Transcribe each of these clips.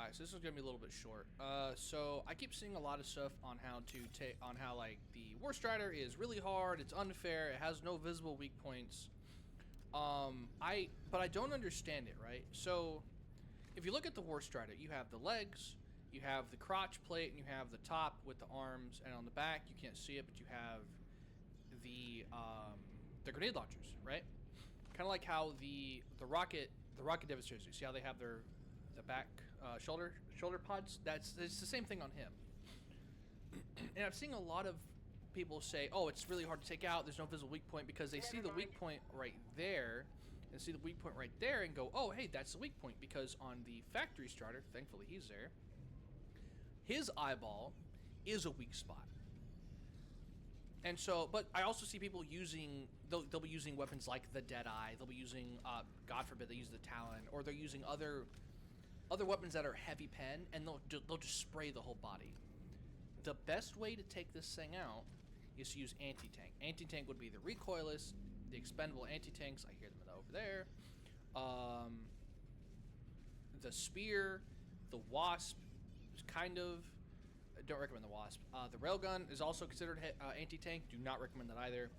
Alright, so this is gonna be a little bit short. So I keep seeing a lot of stuff on how like the War Strider is really hard, it's unfair, it has no visible weak points. But I don't understand it, right? So if you look at the War Strider, you have the legs, you have the crotch plate, and you have the top with the arms, and on the back you can't see it, but you have the grenade launchers, right? Kind of like how the rocket demonstrators. You see how they have the back shoulder pods? It's the same thing on him. And I'm seeing a lot of people say, "Oh, it's really hard to take out. There's no visible weak point," because they see the weak point right there, and see the weak point right there, and go, "Oh, hey, that's the weak point." Because on the factory starter, thankfully he's there, his eyeball is a weak spot. And so, but I also see people using, they'll be using weapons like the Deadeye, they'll be using, God forbid, they use the Talon, or they're using other weapons that are heavy pen, and they'll just spray the whole body. The best way to take this thing out is to use anti-tank. Anti-tank would be the recoilless, the expendable anti-tanks, I hear them over there, the spear, the wasp, kind of. I don't recommend the wasp. The railgun is also considered anti-tank. Do not recommend that either.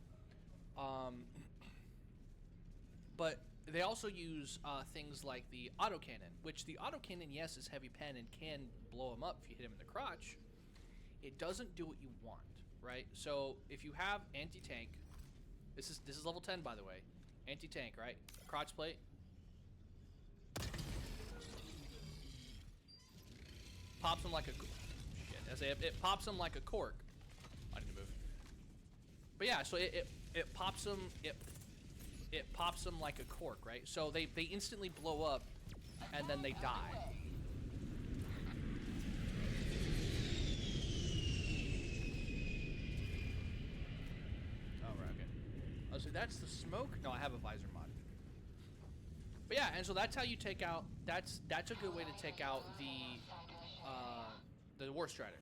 But they also use things like the autocannon, which the autocannon, yes, is heavy pen and can blow them up if you hit him in the crotch. It doesn't do what you want, right? So if you have anti-tank, this is level 10, by the way. Anti-tank, right? Crotch plate. Pops him like a... It pops them like a cork. I need to move. But yeah, so it pops them. It pops them like a cork, right? So they instantly blow up, and then they die. Oh right, okay. Oh, so that's the smoke. No, I have a visor mod. But yeah, and so that's how you take out. That's a good way to take out the War Strider.